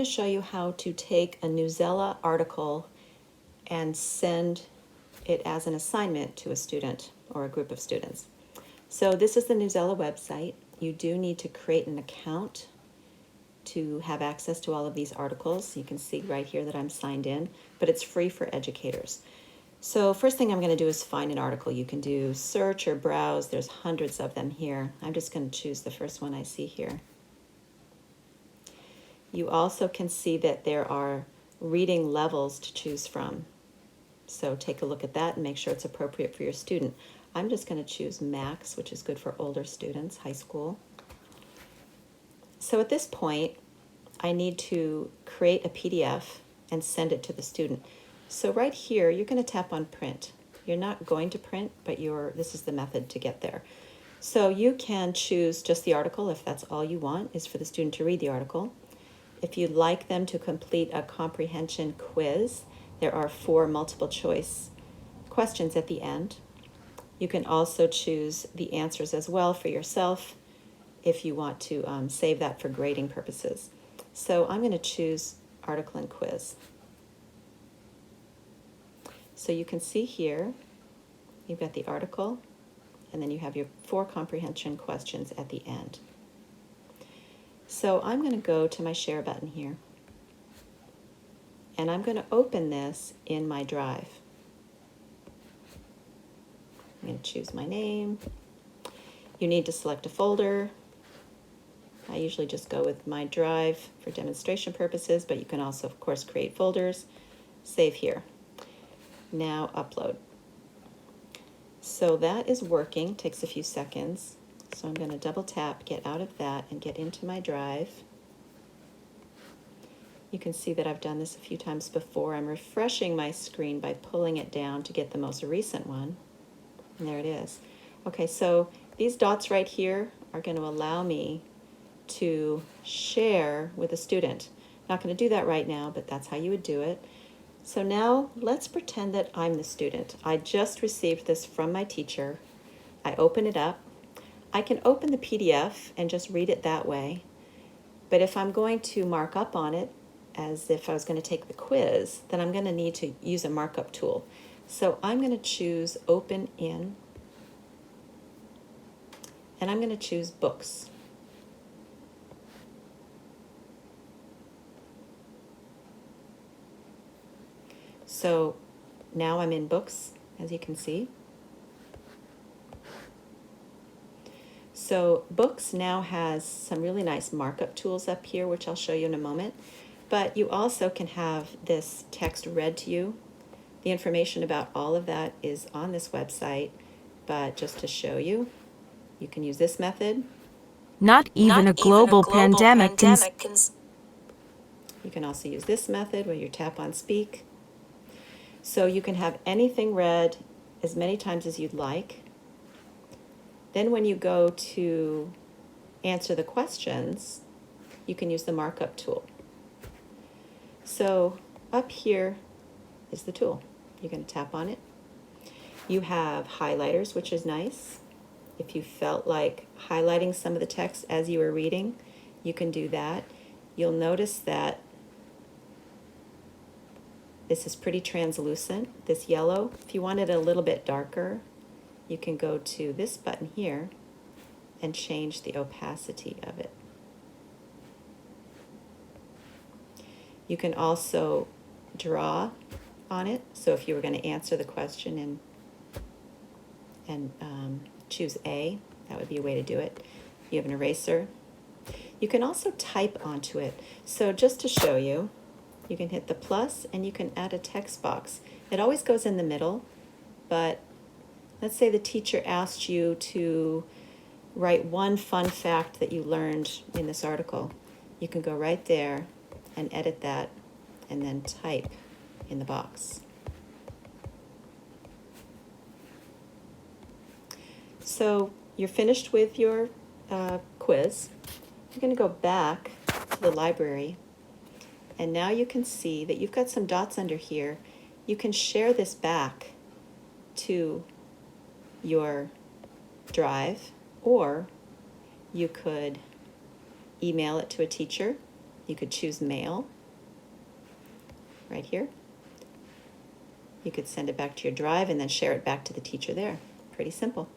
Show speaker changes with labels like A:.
A: to show you how to take a Newsela article and send it as an assignment to a student or a group of students. So this is the Newsela website. You do need to create an account to have access to all of these articles. You can see right here that I'm signed in, but it's free for educators. So first thing I'm going to do is find an article. You can do search or browse. There's hundreds of them here. I'm just going to choose the first one I see here. You also can see that there are reading levels to choose from. So take a look at that and make sure it's appropriate for your student. I'm just going to choose Max, which is good for older students, high school. So at this point, I need to create a PDF and send it to the student. So right here, you're going to tap on print. You're not going to print, but this is the method to get there. So you can choose just the article if that's all you want, is for the student to read the article. If you'd like them to complete a comprehension quiz, there are 4 multiple choice questions at the end. You can also choose the answers as well for yourself if you want to save that for grading purposes. So I'm going to choose article and quiz. So you can see here, you've got the article, and then you have your 4 comprehension questions at the end. So I'm going to go to my share button here, and I'm going to open this in my drive. I'm going to choose my name. You need to select a folder. I usually just go with my drive for demonstration purposes, but you can also, of course, create folders. Save here. Now upload. So that is working, takes a few seconds. So I'm going to double tap, get out of that, and get into my drive. You can see that I've done this a few times before. I'm refreshing my screen by pulling it down to get the most recent one. And there it is. Okay, so these dots right here are going to allow me to share with a student. Not going to do that right now, but that's how you would do it. So now let's pretend that I'm the student. I just received this from my teacher. I open it up. I can open the PDF and just read it that way. But if I'm going to mark up on it, as if I was going to take the quiz, then I'm going to need to use a markup tool. So I'm going to choose Open In, and I'm going to choose Books. So now I'm in Books, as you can see. So Books now has some really nice markup tools up here, which I'll show you in a moment. But you also can have this text read to you. The information about all of that is on this website, but just to show you, you can use this method.
B: Not even a global pandemic can...
A: You can also use this method where you tap on Speak. So you can have anything read as many times as you'd like. Then when you go to answer the questions, you can use the markup tool. So up here is the tool. You're going to tap on it. You have highlighters, which is nice. If you felt like highlighting some of the text as you were reading, you can do that. You'll notice that this is pretty translucent, this yellow. If you want it a little bit darker, you can go to this button here and change the opacity of it. You can also draw on it. So if you were going to answer the question and choose A, that would be a way to do it. You have an eraser. You can also type onto it. So just to show you, you can hit the plus and you can add a text box. It always goes in the middle, but let's say the teacher asked you to write one fun fact that you learned in this article. You can go right there and edit that and then type in the box. So you're finished with your quiz. You're going to go back to the library, and now you can see that you've got some dots under here. You can share this back to your drive, or you could email it to a teacher. You could choose mail right here. You could send it back to your drive and then share it back to the teacher there. Pretty simple.